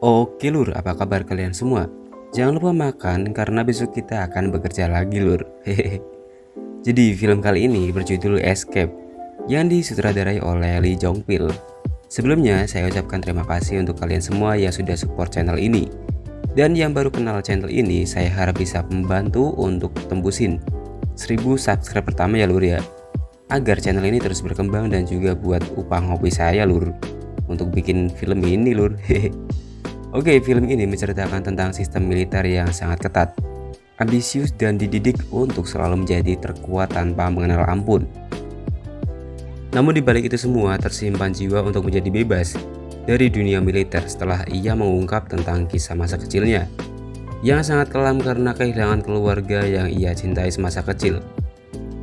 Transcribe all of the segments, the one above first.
Oke lur, apa kabar kalian semua? Jangan lupa makan karena besok kita akan bekerja lagi lur. Hehehe. Jadi film kali ini berjudul Escape yang disutradarai oleh Lee Jong Pil. Sebelumnya saya ucapkan terima kasih untuk kalian semua yang sudah support channel ini. Dan yang baru kenal channel ini, saya harap bisa membantu untuk tembusin 1000 subscribe pertama ya lur ya. Agar channel ini terus berkembang dan juga buat upah ngopi saya lur. Untuk bikin film ini lur. Hehehe. Oke, film ini menceritakan tentang sistem militer yang sangat ketat, ambisius dan dididik untuk selalu menjadi terkuat tanpa mengenal ampun. Namun di balik itu semua tersimpan jiwa untuk menjadi bebas dari dunia militer setelah ia mengungkap tentang kisah masa kecilnya yang sangat kelam karena kehilangan keluarga yang ia cintai semasa kecil,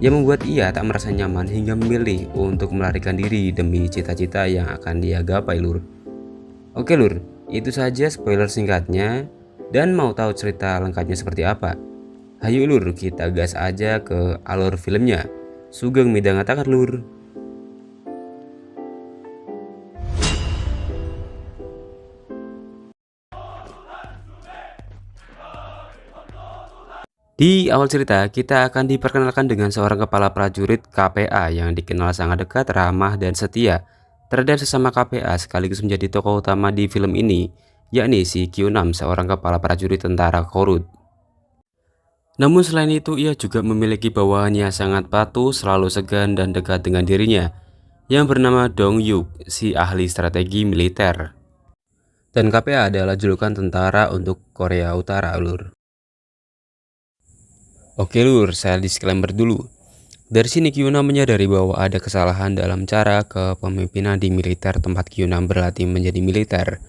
yang membuat ia tak merasa nyaman hingga memilih untuk melarikan diri demi cita-cita yang akan dia gapai lur. Oke lur, itu saja spoiler singkatnya. Dan mau tahu cerita lengkapnya seperti apa? Hayu lur, kita gas aja ke alur filmnya. Sugeng Midang ngatakan lur. Di awal cerita, kita akan diperkenalkan dengan seorang kepala prajurit KPA yang dikenal sangat dekat, ramah, dan setia terhadap sesama KPA sekaligus menjadi tokoh utama di film ini, yakni si Kyunam, seorang kepala prajurit tentara Korut. Namun selain itu, ia juga memiliki bawahan yang sangat patuh, selalu segan dan dekat dengan dirinya, yang bernama Dong Yuk, si ahli strategi militer. Dan KPA adalah julukan tentara untuk Korea Utara, lur. Oke lur, saya disclaimer dulu. Dari sini Kyunam menyadari bahwa ada kesalahan dalam cara kepemimpinan di militer tempat Kyunam berlatih menjadi militer,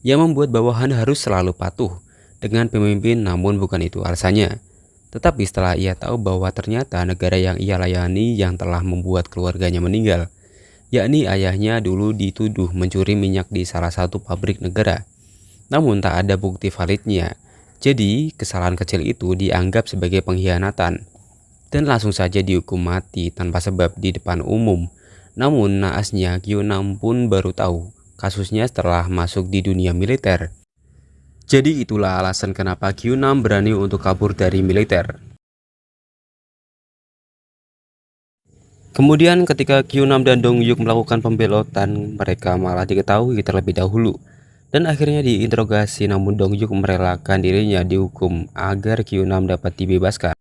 yang membuat bawahan harus selalu patuh dengan pemimpin, namun bukan itu alasannya. Tetapi setelah ia tahu bahwa ternyata negara yang ia layani yang telah membuat keluarganya meninggal, yakni ayahnya dulu dituduh mencuri minyak di salah satu pabrik negara, namun tak ada bukti validnya. Jadi kesalahan kecil itu dianggap sebagai pengkhianatan dan langsung saja dihukum mati tanpa sebab di depan umum. Namun naasnya Kyunam pun baru tahu kasusnya setelah masuk di dunia militer. Jadi itulah alasan kenapa Kyunam berani untuk kabur dari militer. Kemudian ketika Kyunam dan Dong Yuk melakukan pembelotan, mereka malah diketahui terlebih dahulu dan akhirnya diinterogasi, namun Dong Yuk merelakan dirinya dihukum agar Kyunam dapat dibebaskan.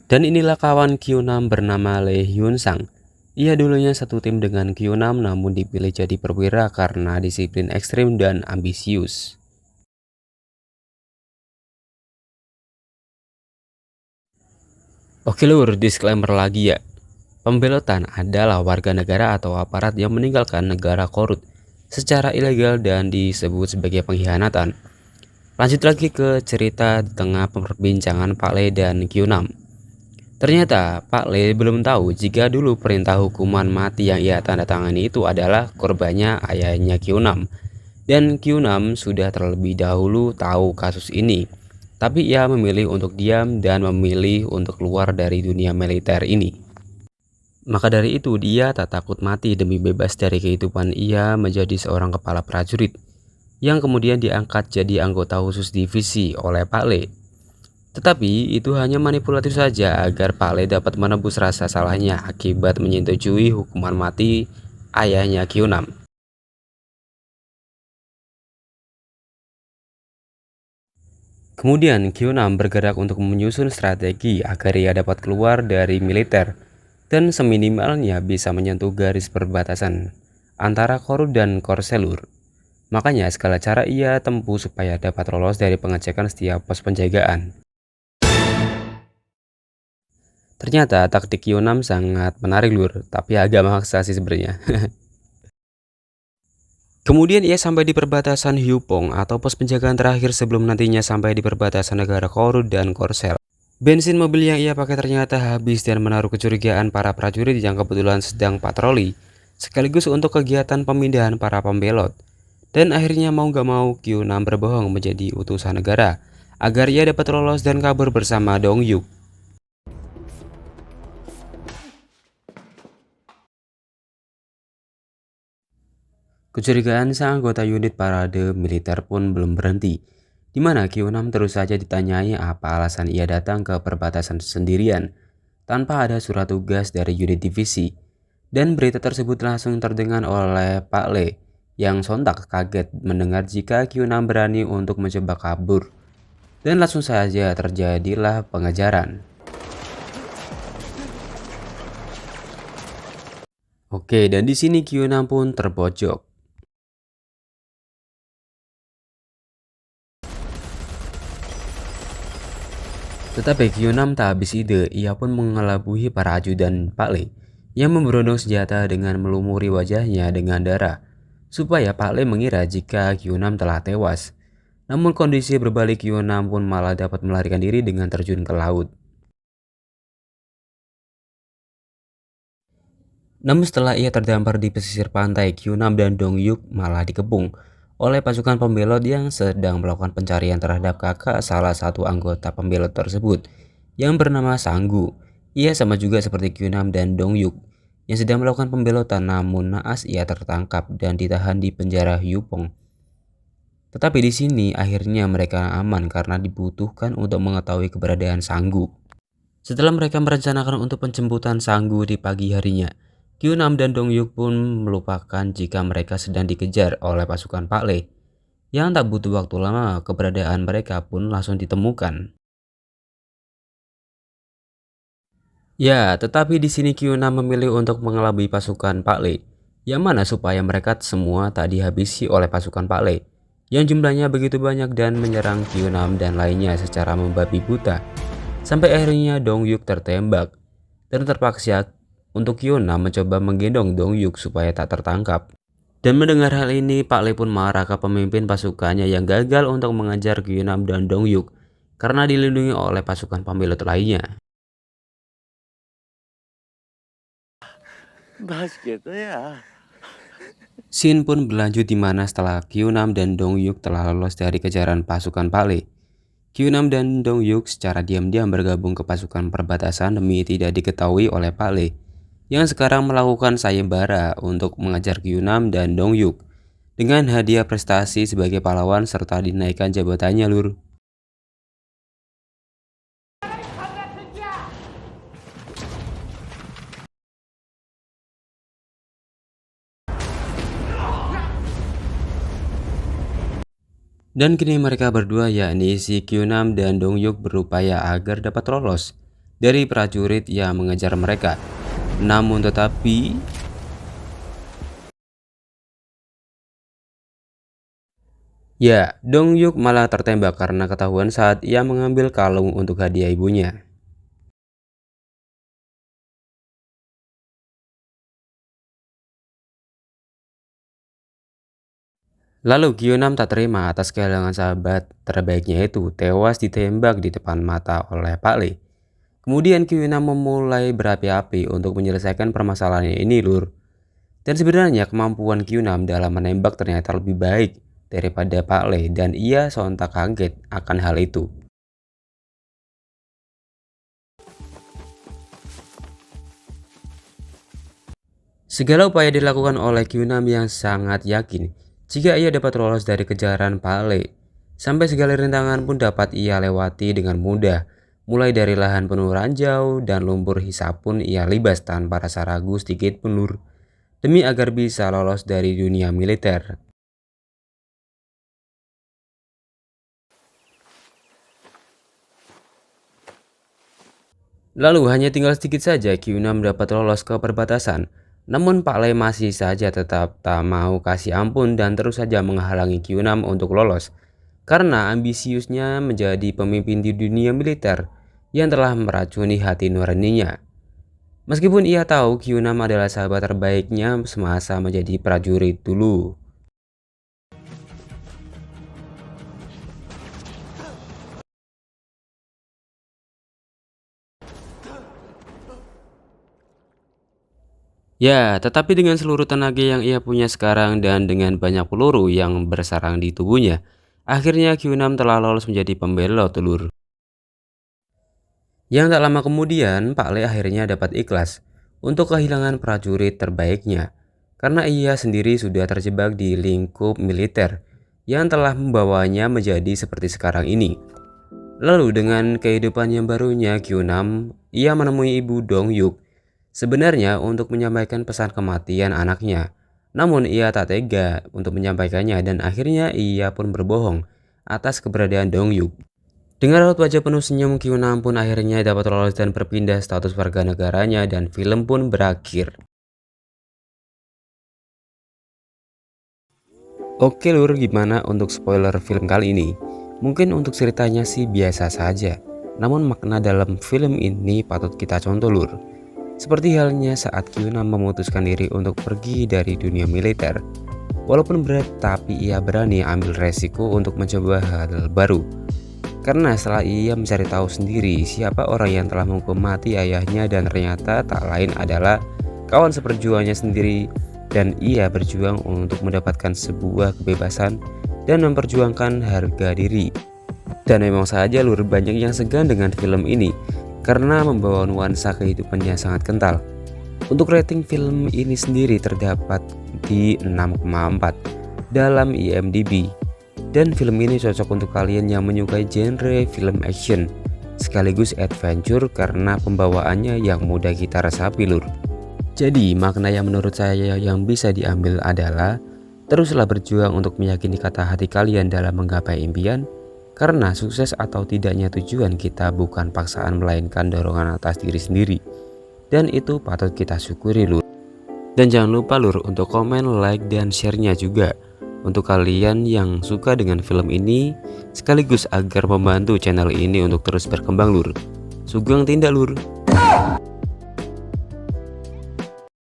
Dan inilah kawan Kyunam bernama Lee Hyun Sang. Ia dulunya satu tim dengan Kyunam namun dipilih jadi perwira karena disiplin ekstrim dan ambisius. Oke lur, disclaimer lagi ya. Pembelotan adalah warga negara atau aparat yang meninggalkan negara korut secara ilegal dan disebut sebagai pengkhianatan. Lanjut lagi ke cerita di tengah perbincangan Pak Le dan Kyunam. Ternyata Pak Le belum tahu jika dulu perintah hukuman mati yang ia tanda tangani itu adalah korbannya ayahnya Kyunam. Dan Kyunam sudah terlebih dahulu tahu kasus ini. Tapi ia memilih untuk diam dan memilih untuk keluar dari dunia militer ini. Maka dari itu dia tak takut mati demi bebas dari kehidupan ia menjadi seorang kepala prajurit yang kemudian diangkat jadi anggota khusus divisi oleh Pak Le. Tetapi itu hanya manipulatif saja agar Pak Le dapat menebus rasa salahnya akibat menyetujui hukuman mati ayahnya Kyunam. Kemudian Kyunam bergerak untuk menyusun strategi agar ia dapat keluar dari militer dan seminimalnya bisa menyentuh garis perbatasan antara Korut dan Korselur. Makanya segala cara ia tempuh supaya dapat lolos dari pengecekan setiap pos penjagaan. Ternyata taktik Kyunam sangat menarik lur, tapi agak maksa sih sebenarnya. Kemudian ia sampai di perbatasan Hyupong atau pos penjagaan terakhir sebelum nantinya sampai di perbatasan negara Korut dan Korsel. Bensin mobil yang ia pakai ternyata habis dan menaruh kecurigaan para prajurit yang kebetulan sedang patroli, sekaligus untuk kegiatan pemindahan para pembelot. Dan akhirnya mau gak mau Kyunam berbohong menjadi utusan negara agar ia dapat lolos dan kabur bersama Dong Yuk. Kecurigaan sang anggota unit parade militer pun belum berhenti, di mana Q6 terus saja ditanyai apa alasan ia datang ke perbatasan sendirian tanpa ada surat tugas dari unit divisi. Dan berita tersebut langsung terdengar oleh Pak Le yang sontak kaget mendengar jika Q6 berani untuk mencoba kabur. Dan langsung saja terjadilah pengejaran. Oke, dan di sini Q6 pun terpojok. Tetapi Q6 tak habis ide, ia pun mengelabui para ajudan Pak Le yang memberondong senjata dengan melumuri wajahnya dengan darah, supaya Pak Le mengira jika Q6 telah tewas. Namun kondisi berbalik, Q6 pun malah dapat melarikan diri dengan terjun ke laut. Namun setelah ia terdampar di pesisir pantai, Q6 dan Dong Yuk malah dikepung oleh pasukan pembelot yang sedang melakukan pencarian terhadap kakak salah satu anggota pembelot tersebut yang bernama Sanggu. Ia sama juga seperti Q6 dan Dong Yuk yang sedang melakukan pembelotan, namun naas ia tertangkap dan ditahan di penjara Yupong. Tetapi di sini akhirnya mereka aman karena dibutuhkan untuk mengetahui keberadaan Sanggu. Setelah mereka merencanakan untuk penjemputan Sanggu di pagi harinya, Q6 dan Dong Yuk pun melupakan jika mereka sedang dikejar oleh pasukan Pak Le. Yang tak butuh waktu lama, keberadaan mereka pun langsung ditemukan. Ya, tetapi di sini Q6 memilih untuk mengelabui pasukan Pak Le, yang mana supaya mereka semua tak dihabisi oleh pasukan Pak Le, yang jumlahnya begitu banyak dan menyerang Q6 dan lainnya secara membabi buta. Sampai akhirnya Dong Yuk tertembak, dan terpaksa untuk Q6 mencoba menggendong Dong Yuk supaya tak tertangkap. Dan mendengar hal ini, Pak Le pun marah ke pemimpin pasukannya yang gagal untuk mengejar Q6 dan Dong Yuk karena dilindungi oleh pasukan pembelot lainnya. Bahas gitu ya. Scene pun berlanjut di mana setelah Q6 dan Dong Yuk telah lolos dari kejaran pasukan Pak Le, Q6 dan Dong Yuk secara diam-diam bergabung ke pasukan perbatasan demi tidak diketahui oleh Pak Le, yang sekarang melakukan sayembara untuk mengejar Q6 dan Dong Yuk dengan hadiah prestasi sebagai pahlawan serta dinaikkan jabatannya, lur. Dan kini mereka berdua, yakni si Q6 dan Dong Yuk, berupaya agar dapat lolos dari prajurit yang mengejar mereka. Namun tetapi ya, Dong Yuk malah tertembak karena ketahuan saat ia mengambil kalung untuk hadiah ibunya. Lalu Q6 tak terima atas kehilangan sahabat terbaiknya itu tewas ditembak di depan mata oleh Pak Le. Kemudian Q6 memulai berapi-api untuk menyelesaikan permasalahannya ini, lur. Dan sebenarnya kemampuan Q6 dalam menembak ternyata lebih baik daripada Pak Le, dan ia sontak kaget akan hal itu. Segala upaya dilakukan oleh Q6 yang sangat yakin jika ia dapat lolos dari kejaran Pak Le. Sampai segala rintangan pun dapat ia lewati dengan mudah. Mulai dari lahan penuh ranjau dan lumpur hisap pun ia libas tanpa rasa ragu sedikit pun, lur, demi agar bisa lolos dari dunia militer. Lalu hanya tinggal sedikit saja Q6 dapat lolos ke perbatasan. Namun Pak Le masih saja tetap tak mau kasih ampun dan terus saja menghalangi Q6 untuk lolos. Karena ambisiusnya menjadi pemimpin di dunia militer yang telah meracuni hati nuraninya. Meskipun ia tahu Q6 adalah sahabat terbaiknya semasa menjadi prajurit dulu. Ya, tetapi dengan seluruh tenaga yang ia punya sekarang dan dengan banyak peluru yang bersarang di tubuhnya, akhirnya Q6 telah lolos menjadi pembelot, telur. Yang tak lama kemudian, Pak Le akhirnya dapat ikhlas untuk kehilangan prajurit terbaiknya. karena ia sendiri sudah terjebak di lingkup militer yang telah membawanya menjadi seperti sekarang ini. Lalu dengan kehidupan yang barunya Kyunam, ia menemui ibu Dong Yuk sebenarnya untuk menyampaikan pesan kematian anaknya. Namun ia tak tega untuk menyampaikannya dan akhirnya ia pun berbohong atas keberadaan Dong Yuk. Dengan raut wajah penuh senyum, Kyunam pun akhirnya dapat lolos dan berpindah status warga negaranya dan film pun berakhir. Oke lur, gimana untuk spoiler film kali ini? Mungkin untuk ceritanya sih biasa saja, namun makna dalam film ini patut kita contoh lur. Seperti halnya saat Kyunam memutuskan diri untuk pergi dari dunia militer. Walaupun berat, tapi ia berani ambil resiko untuk mencoba hal baru. Karena setelah ia mencari tahu sendiri siapa orang yang telah menghukum mati ayahnya dan ternyata tak lain adalah kawan seperjuangannya sendiri. Dan ia berjuang untuk mendapatkan sebuah kebebasan dan memperjuangkan harga diri. Dan memang saja lur, banyak yang segan dengan film ini karena membawa nuansa kehidupannya sangat kental. Untuk rating film ini sendiri terdapat di 6,4 dalam IMDb. Dan film ini cocok untuk kalian yang menyukai genre film action sekaligus adventure karena pembawaannya yang mudah kita resapi lur. Jadi makna yang menurut saya yang bisa diambil adalah teruslah berjuang untuk meyakini kata hati kalian dalam menggapai impian, karena sukses atau tidaknya tujuan kita bukan paksaan melainkan dorongan atas diri sendiri. Dan itu patut kita syukuri lur. Dan jangan lupa lur untuk komen, like, dan share-nya juga untuk kalian yang suka dengan film ini, sekaligus agar membantu channel ini untuk terus berkembang lur. Sugeng tindak lur.